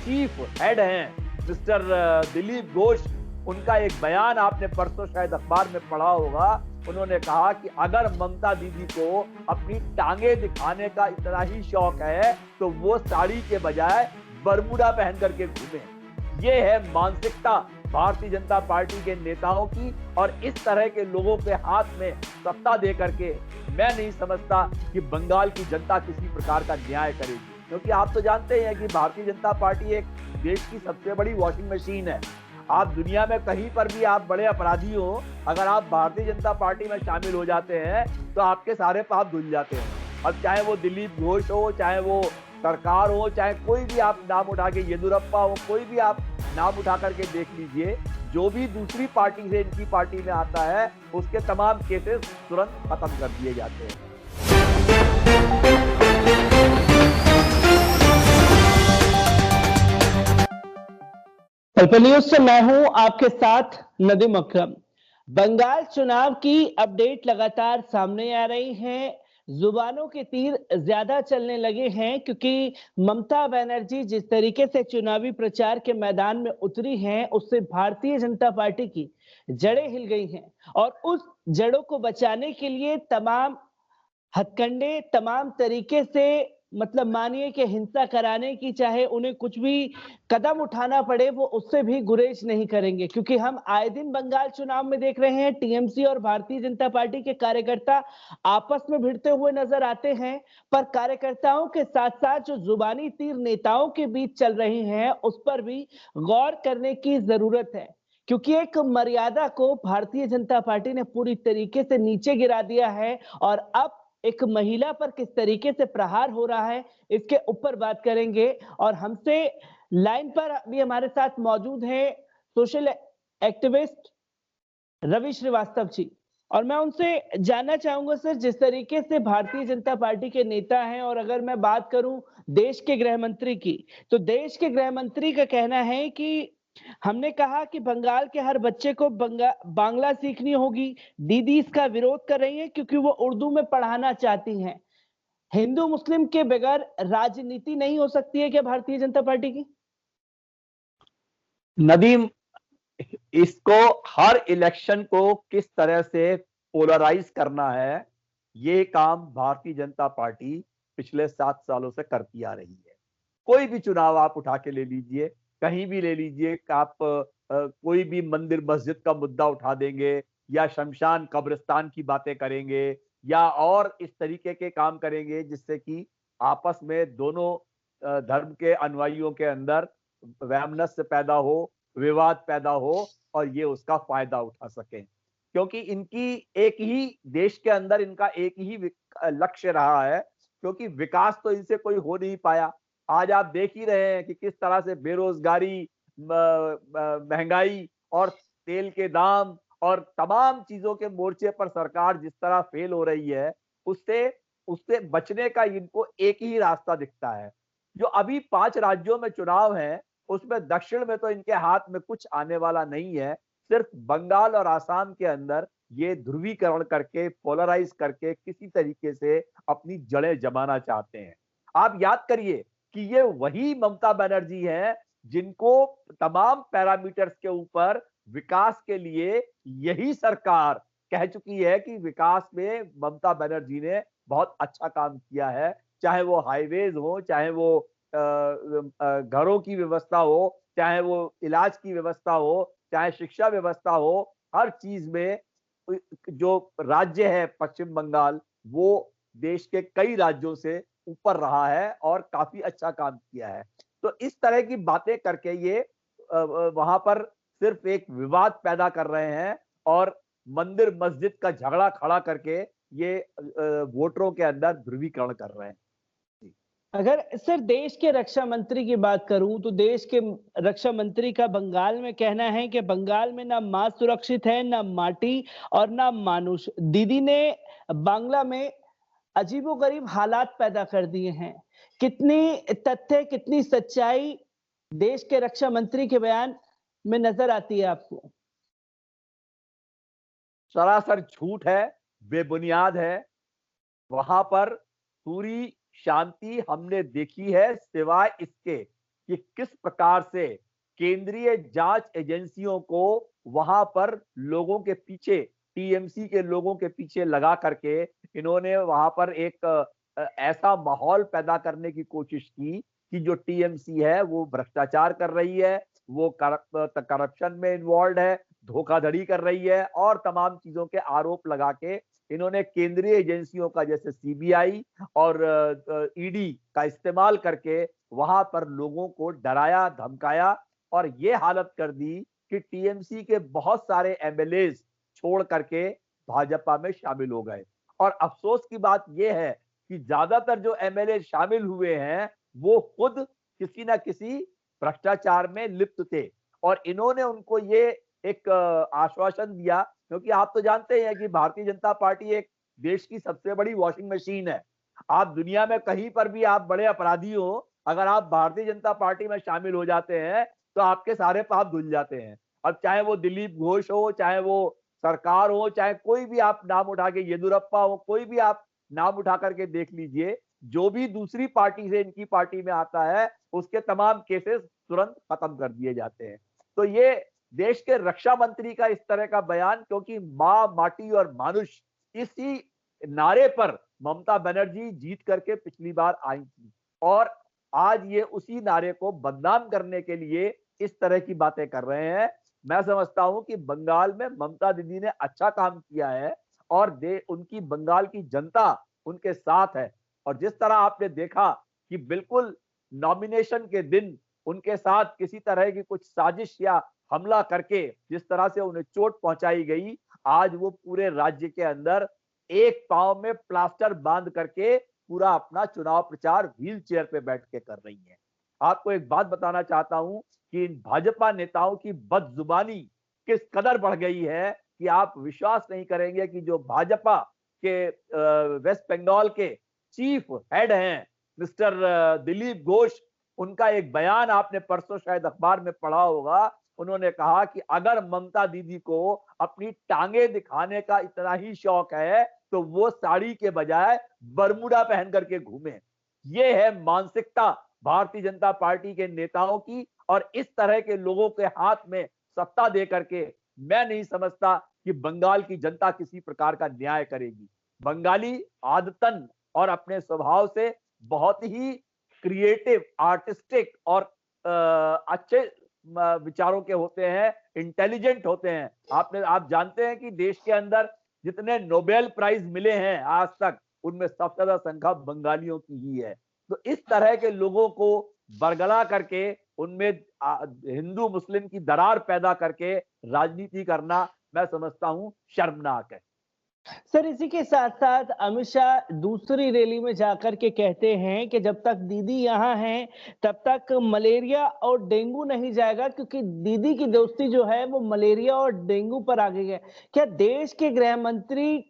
Chief head हैं mister Dilip Ghosh, उनका एक बयान आपने परसों शायद अखबार में पढ़ा होगा। उन्होंने कहा कि अगर ममता दीदी को अपनी टांगे दिखाने का इतना ही शौक है तो वो साड़ी के बजाय बरमूडा पहन करके घूमे। ये है मानसिकता भारतीय जनता पार्टी के नेताओं की, और इस तरह के लोगों के हाथ में सत्ता दे करके मैं नहीं समझता कि बंगाल की जनता किसी प्रकार का न्याय करेगी। क्योंकि आप तो जानते हैं कि भारतीय जनता पार्टी एक देश की सबसे बड़ी वॉशिंग मशीन है। आप दुनिया में कहीं पर भी आप बड़े अपराधी हो, अगर आप भारतीय जनता पार्टी में शामिल हो जाते हैं तो आपके सारे पाप धुल जाते हैं। अब चाहे वो दिलीप घोष हो, चाहे वो सरकार हो, चाहे कोई भी आप नाम उठा के, येदुरप्पा हो, कोई भी आप नाम उठा करके देख लीजिए, जो भी दूसरी पार्टी से इनकी पार्टी में आता है उसके तमाम केसेस तुरंत खत्म कर दिए जाते हैं। पलपल न्यूज से मैं हूं आपके साथ नदीम अकरम। बंगाल चुनाव की अपडेट लगातार सामने आ रही है। जुबानों के तीर ज्यादा चलने लगे हैं क्योंकि ममता बनर्जी जिस तरीके से चुनावी प्रचार के मैदान में उतरी हैं, उससे भारतीय जनता पार्टी की जड़ें हिल गई हैं और उस जड़ों को बचाने के लिए तमाम हथकंडे, तमाम तरीके से मतलब मानिए कि हिंसा कराने की, चाहे उन्हें कुछ भी कदम उठाना पड़े, वो उससे भी गुरेज नहीं करेंगे। क्योंकि हम आए दिन बंगाल चुनाव में देख रहे हैं टीएमसी और भारतीय जनता पार्टी के कार्यकर्ता आपस में भिड़ते हुए नजर आते हैं, पर कार्यकर्ताओं के साथ साथ जो जुबानी तीर नेताओं के बीच चल रहे हैं उस पर भी गौर करने की जरूरत है। क्योंकि एक मर्यादा को भारतीय जनता पार्टी ने पूरी तरीके से नीचे गिरा दिया है और अब एक महिला पर किस तरीके से प्रहार हो रहा है इसके ऊपर बात करेंगे। और हमसे लाइन पर अभी हमारे साथ मौजूद है सोशल एक्टिविस्ट रवि श्रीवास्तव जी, और मैं उनसे जानना चाहूंगा सर, जिस तरीके से भारतीय जनता पार्टी के नेता हैं, और अगर मैं बात करूं देश के गृह मंत्री की, तो देश के गृह मंत्री का कहना है कि हमने कहा कि बंगाल के हर बच्चे को बांग्ला सीखनी होगी। दीदी इसका विरोध कर रही है क्योंकि वो उर्दू में पढ़ाना चाहती हैं। हिंदू मुस्लिम के बगैर राजनीति नहीं हो सकती है क्या भारतीय जनता पार्टी की? नदीम, इसको हर इलेक्शन को किस तरह से पोलराइज करना है, ये काम भारतीय जनता पार्टी पिछले 7 सालों से करती आ रही है। कोई भी चुनाव आप उठा के ले लीजिए, कहीं भी ले लीजिए, आप कोई भी मंदिर मस्जिद का मुद्दा उठा देंगे या शमशान कब्रिस्तान की बातें करेंगे या और इस तरीके के काम करेंगे जिससे कि आपस में दोनों धर्म के अनुयायियों के अंदर वैमनस्य पैदा हो, विवाद पैदा हो और ये उसका फायदा उठा सकें। क्योंकि इनकी एक ही देश के अंदर इनका एक ही लक्ष्य रहा है, क्योंकि विकास तो इनसे कोई हो नहीं पाया। आज आप देख ही रहे हैं कि किस तरह से बेरोजगारी, महंगाई और तेल के दाम और तमाम चीजों के मोर्चे पर सरकार जिस तरह फेल हो रही है, उससे उससे बचने का इनको एक ही रास्ता दिखता है। जो अभी 5 राज्यों में चुनाव है, उसमें दक्षिण में तो इनके हाथ में कुछ आने वाला नहीं है। सिर्फ बंगाल और आसाम के अंदर ये ध्रुवीकरण करके, पोलराइज करके किसी तरीके से अपनी जड़ें जमाना चाहते हैं। आप याद करिए कि ये वही ममता बनर्जी हैं जिनको तमाम पैरामीटर्स के ऊपर विकास के लिए यही सरकार कह चुकी है कि विकास में ममता बनर्जी ने बहुत अच्छा काम किया है। चाहे वो हाईवेज हो, चाहे वो घरों की व्यवस्था हो, चाहे वो इलाज की व्यवस्था हो, चाहे शिक्षा व्यवस्था हो, हर चीज में जो राज्य है पश्चिम बंगाल, वो देश के कई राज्यों से ऊपर रहा है और काफी अच्छा काम किया है। तो इस तरह की बातें करके ये वहां पर सिर्फ एक विवाद पैदा कर रहे हैं और मंदिर मस्जिद का झगड़ा खड़ा करके ये वोटरों के अंदर ध्रुवीकरण कर रहे हैं। अगर सर देश के रक्षा मंत्री की बात करूं तो देश के रक्षा मंत्री का बंगाल में कहना है कि बंगाल में ना मां सुरक्षित है, ना माटी और ना मानुष। दीदी ने बांग्ला में अजीबोगरीब हालात पैदा कर दिए हैं। कितनी तथ्य, कितनी सच्चाई देश के रक्षा मंत्री के बयान में नजर आती है आपको? सरासर झूठ है, बेबुनियाद है। वहां पर पूरी शांति हमने देखी है, सिवाय इसके कि किस प्रकार से केंद्रीय जांच एजेंसियों को वहां पर लोगों के पीछे, टीएमसी के लोगों के पीछे लगा करके इन्होंने वहां पर एक ऐसा माहौल पैदा करने की कोशिश की कि जो टीएमसी है वो भ्रष्टाचार कर रही है, वो करप्शन में इन्वॉल्व है, धोखाधड़ी कर रही है और तमाम चीजों के आरोप लगा के इन्होंने केंद्रीय एजेंसियों का जैसे सीबीआई और ईडी का इस्तेमाल करके वहां पर लोगों को डराया, धमकाया और ये हालत कर दी कि टीएमसी के बहुत सारे एमएलए छोड़ करके भाजपा में शामिल हो गए। और अफसोस की बात यह है कि ज्यादातर जो एमएलए शामिल हुए हैं वो खुद किसी ना किसी भ्रष्टाचार में लिप्त थे और इन्होंने उनको ये एक आश्वासन दिया, क्योंकि आप तो जानते हैं कि भारतीय जनता पार्टी एक देश की सबसे बड़ी वॉशिंग मशीन है। आप दुनिया में कहीं पर भी आप बड़े अपराधी हो, अगर आप भारतीय जनता पार्टी में शामिल हो जाते हैं तो आपके सारे पाप धुल जाते हैं। अब चाहे वो दिलीप घोष हो, चाहे वो सरकार हो, चाहे कोई भी आप नाम उठा के, येदुरप्पा हो, कोई भी आप नाम उठा करके देख लीजिए, जो भी दूसरी पार्टी से इनकी पार्टी में आता है उसके तमाम केसेस तुरंत खत्म कर दिए जाते हैं। तो ये देश के रक्षा मंत्री का इस तरह का बयान, क्योंकि माँ, माटी और मानुष इसी नारे पर ममता बनर्जी जीत करके पिछली बार आई थी और आज ये उसी नारे को बदनाम करने के लिए इस तरह की बातें कर रहे हैं। मैं समझता हूं कि बंगाल में ममता दीदी ने अच्छा काम किया है और उनकी बंगाल की जनता उनके साथ है। और जिस तरह आपने देखा कि बिल्कुल नॉमिनेशन के दिन उनके साथ किसी तरह की कुछ साजिश या हमला करके जिस तरह से उन्हें चोट पहुंचाई गई, आज वो पूरे राज्य के अंदर एक पांव में प्लास्टर बांध करके पूरा अपना चुनाव प्रचार व्हील चेयर पे बैठ के कर रही हैं। आपको एक बात बताना चाहता हूं कि इन भाजपा नेताओं की बदजुबानी किस कदर बढ़ गई है कि आप विश्वास नहीं करेंगे कि जो भाजपा के वेस्ट बंगाल के चीफ हेड हैं मिस्टर दिलीप घोष, उनका एक बयान आपने परसों शायद अखबार में पढ़ा होगा। उन्होंने कहा कि अगर ममता दीदी को अपनी टांगे दिखाने का इतना ही शौक है तो वो साड़ी के बजाय बरमूडा पहन करके घूमे। ये है मानसिकता भारतीय जनता पार्टी के नेताओं की और इस तरह के लोगों के हाथ में सत्ता दे करके मैं नहीं समझता कि बंगाल की जनता किसी प्रकार का न्याय करेगी। बंगाली आदतन और अपने स्वभाव से बहुत ही क्रिएटिव, आर्टिस्टिक और अच्छे विचारों के होते हैं, इंटेलिजेंट होते हैं। आप जानते हैं कि देश के अंदर जितने नोबेल प्राइज मिले हैं आज तक, उनमें सबसे ज्यादा संख्या बंगालियों की ही है। तो इस तरह के लोगों को बरगला करके उनमें हिंदू मुस्लिम की दरार पैदा करके राजनीति करना मैं समझता हूं शर्मनाक है। सर, इसी के साथ साथ अमित शाह दूसरी रैली में जाकर के कहते हैं कि जब तक दीदी यहाँ हैं तब तक मलेरिया और डेंगू नहीं जाएगा, क्योंकि दीदी की दोस्ती जो है वो मलेरिया और डेंगू पर आ गई है। क्या देश के गृह मंत्री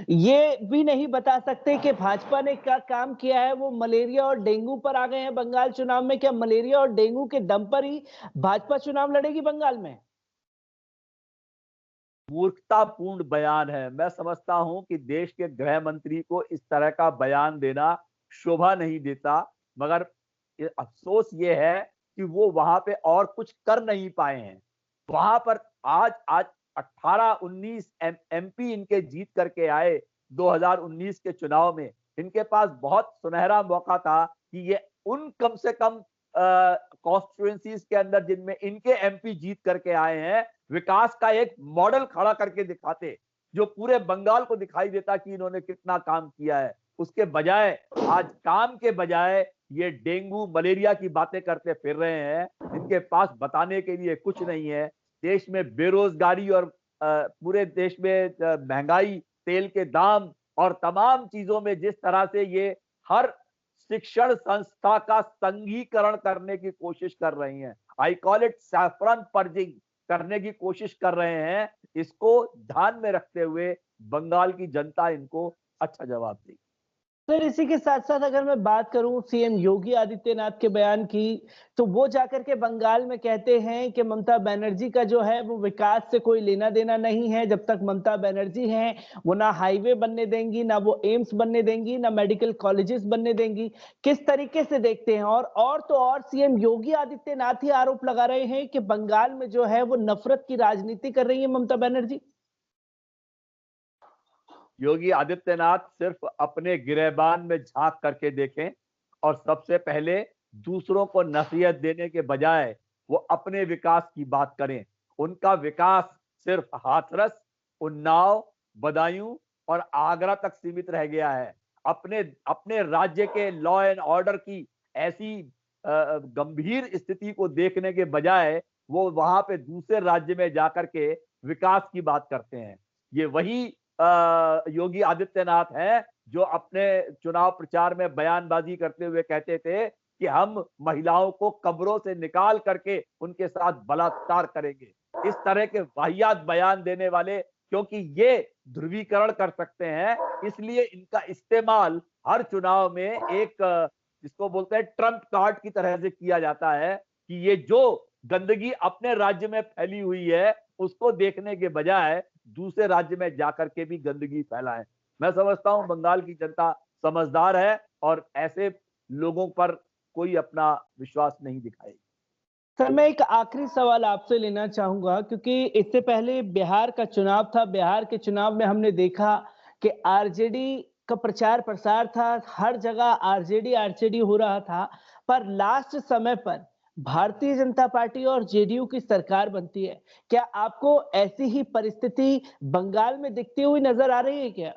ये भी नहीं बता सकते कि भाजपा ने क्या काम किया है, वो मलेरिया और डेंगू पर आ गए हैं बंगाल चुनाव में? क्या मलेरिया और डेंगू के दम पर ही भाजपा चुनाव लड़ेगी बंगाल में? मूर्खतापूर्ण बयान है। मैं समझता हूं कि देश के गृह मंत्री को इस तरह का बयान देना शोभा नहीं देता, मगर अफसोस ये है कि वो वहां पे और कुछ कर नहीं पाए हैं। वहां पर आज आज 18-19 एमपी इनके जीत करके आए 2019 के चुनाव में। इनके पास बहुत सुनहरा मौका था कि ये उन कम से कम कॉन्स्टिट्यूएंसीज के अंदर जिनमें इनके एमपी जीत करके आए हैं, विकास का एक मॉडल खड़ा करके दिखाते, जो पूरे बंगाल को दिखाई देता कि इन्होंने कितना काम किया है। उसके बजाय आज काम के बजाय ये डेंगू मलेरिया की बातें करते फिर रहे हैं। इनके पास बताने के लिए कुछ नहीं है। देश में बेरोजगारी और पूरे देश में महंगाई, तेल के दाम और तमाम चीजों में जिस तरह से ये हर शिक्षण संस्था का संघीकरण करने की कोशिश कर रही हैं, I call it saffron purging करने की कोशिश कर रहे हैं, इसको ध्यान में रखते हुए बंगाल की जनता इनको अच्छा जवाब देगी। सर, इसी के साथ साथ अगर मैं बात करूं सीएम योगी आदित्यनाथ के बयान की, तो वो जाकर के बंगाल में कहते हैं कि ममता बनर्जी का जो है वो विकास से कोई लेना देना नहीं है। जब तक ममता बनर्जी हैं, वो ना हाईवे बनने देंगी, ना वो एम्स बनने देंगी, ना मेडिकल कॉलेजेस बनने देंगी। किस तरीके से देखते हैं? और तो और सीएम योगी आदित्यनाथ ही आरोप लगा रहे हैं कि बंगाल में जो है वो नफरत की राजनीति कर रही है ममता बनर्जी। योगी आदित्यनाथ सिर्फ अपने गिरेबान में झांक करके देखें और सबसे पहले दूसरों को नसीहत देने के बजाय वो अपने विकास की बात करें। उनका विकास सिर्फ हाथरस, उन्नाव, बदायूं और आगरा तक सीमित रह गया है। अपने अपने राज्य के लॉ एंड ऑर्डर की ऐसी गंभीर स्थिति को देखने के बजाय वो वहां पे दूसरे राज्य में जाकर के विकास की बात करते हैं। ये वही योगी आदित्यनाथ है जो अपने चुनाव प्रचार में बयानबाजी करते हुए कहते थे कि हम महिलाओं को कब्रों से निकाल करके उनके साथ बलात्कार करेंगे। इस तरह के वाहियात बयान देने वाले, क्योंकि ये ध्रुवीकरण कर सकते हैं, इसलिए इनका इस्तेमाल हर चुनाव में एक जिसको बोलते हैं ट्रम्प कार्ड की तरह से किया जाता है कि ये जो गंदगी अपने राज्य में फैली हुई है उसको देखने के बजाय दूसरे राज्य में जाकर के भी गंदगी फैलाएं। मैं समझता हूं बंगाल की जनता समझदार है और ऐसे लोगों पर कोई अपना विश्वास नहीं दिखाएगी। सर, मैं एक आखिरी सवाल आपसे लेना चाहूंगा, क्योंकि इससे पहले बिहार का चुनाव था। बिहार के चुनाव में हमने देखा कि आरजेडी का प्रचार प्रसार था, हर जगह आरजेडी आरजेडी हो रहा था। पर लास्ट समय पर भारतीय जनता पार्टी और जेडीयू की सरकार बनती है। क्या आपको ऐसी ही परिस्थिति बंगाल में दिखती हुई नजर आ रही है क्या?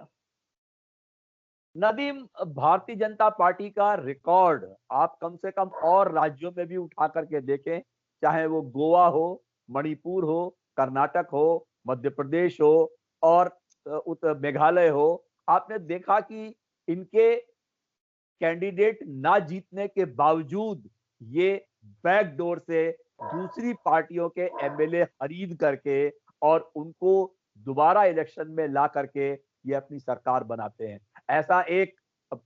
नदीम, भारतीय जनता पार्टी का रिकॉर्ड आप कम से कम और राज्यों में भी उठा करके देखें, चाहे वो गोवा हो, मणिपुर हो, कर्नाटक हो, मध्य प्रदेश हो और मेघालय हो। आपने देखा कि इनके कैंडिडेट ना जीतने के बावजूद ये बैकडोर से दूसरी पार्टियों के एमएलए खरीद करके और उनको दोबारा इलेक्शन में ला करके ये अपनी सरकार बनाते हैं। ऐसा एक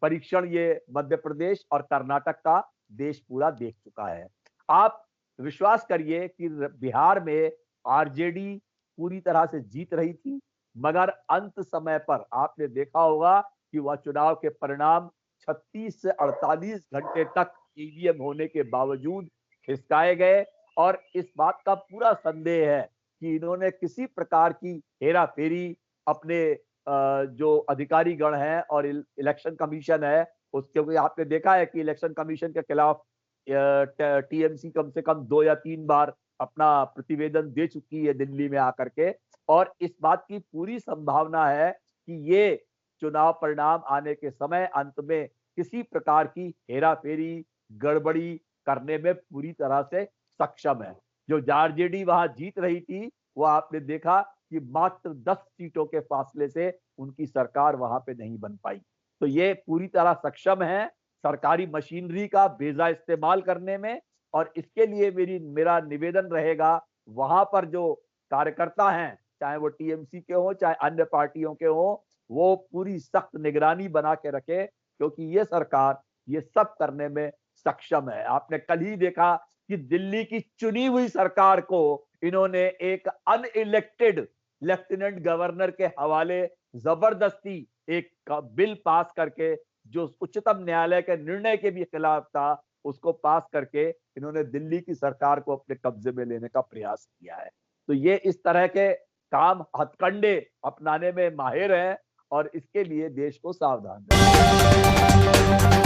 परीक्षण ये मध्य प्रदेश और कर्नाटक का देश पूरा देख चुका है। आप विश्वास करिए कि बिहार में आरजेडी पूरी तरह से जीत रही थी, मगर अंत समय पर आपने देखा होगा कि वह चुनाव के परिणाम 36 से 48 घंटे तक ईवीएम होने के बावजूद खिसकाए गए और इस बात का पूरा संदेह है कि इन्होंने किसी प्रकार की हेरा फेरी अपने जो अधिकारी गण हैं और इलेक्शन कमीशन है उस, क्योंकि आपने देखा है कि इलेक्शन कमीशन के खिलाफ टीएमसी कम से कम 2 या 3 बार अपना प्रतिवेदन दे चुकी है दिल्ली में आकर के, और इस बात की पूरी संभावना है कि ये चुनाव परिणाम आने के समय अंत में किसी प्रकार की हेरा फेरी गड़बड़ी करने में पूरी तरह से सक्षम है। जो आरजेडी वहां जीत रही थी वो आपने देखा कि मात्र 10 सीटों के फासले से उनकी सरकार वहां पे नहीं बन पाई। तो ये पूरी तरह सक्षम है सरकारी मशीनरी का बेजा इस्तेमाल करने में, और इसके लिए मेरा निवेदन रहेगा वहां पर जो कार्यकर्ता हैं, चाहे वो टीएमसी के हो चाहे अन्य पार्टियों के हो, वो पूरी सख्त निगरानी बना के रखे, क्योंकि ये सरकार ये सब करने में सक्षम है। आपने कल ही देखा कि दिल्ली की चुनी हुई सरकार को इन्होंने एक अनइलेक्टेड लेफ्टिनेंट गवर्नर के हवाले जबरदस्ती एक बिल पास करके, जो उच्चतम न्यायालय के निर्णय के भी खिलाफ था, उसको पास करके इन्होंने दिल्ली की सरकार को अपने कब्जे में लेने का प्रयास किया है। तो ये इस तरह के काम हथकंडे अपनाने में माहिर हैं और इसके लिए देश को सावधान रहना